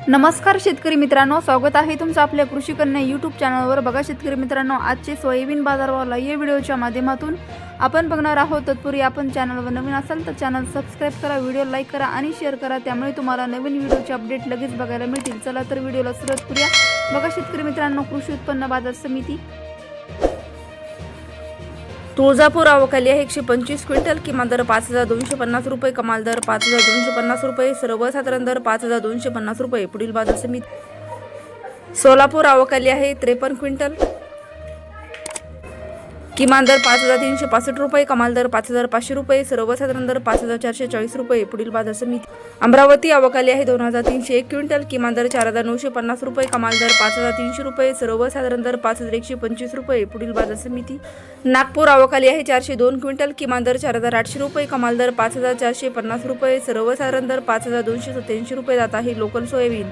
नमस्कार शेतकरी मित्रांनो, स्वागत आहे तुमचं आपल्या कृषी कन्या यूट्यूब चॅनलवर। बघा शेतकरी मित्रांनो, आजचे सोयाबीन बाजारभाव या व्हिडिओच्या माध्यमातून आपण बघणार आहोत। तत्पूर्वी आपण चॅनलवर नवीन असाल तर चॅनल सबस्क्राइब करा, व्हिडिओ लाईक करा आणि शेअर करा, त्यामुळे तुम्हाला नवीन व्हिडिओचे अपडेट लगेच बघायला मिळतील। चला तर व्हिडिओला सुरुवात करूया। बघा शेतकरी मित्रांनो, कृषी उत्पन्न बाजार समिती तुळजापूर अवकाली आहे 125 क्विंटल, किमान दर 5250 रुपये, कमाल दर 5250 रुपये, सर्वसाधारण दर 5250 रुपये। पुढील बाजार समिती सोलापूर अवकाली आहे 53 क्विंटल, किमान दर 5365 रुपये, कमाल दर 5500 रुपये, सर्वसाधारण दर 5440 रुपये। पुढील बाजार समिती अमरावती अवकाली आहे 2301 क्विंटल, किमान दर 4950 रुपये, कमाल दर 5300 रुपये, सर्वसाधारण दर 5125 रुपये। पुढील बाजार समिती नागपूर अवकाली आहे 402 क्विंटल, किमान दर 4800 रुपये, कमाल दर 5450 रुपये, सर्वसाधारण दर 5287 रुपये जात आहे। Local soybean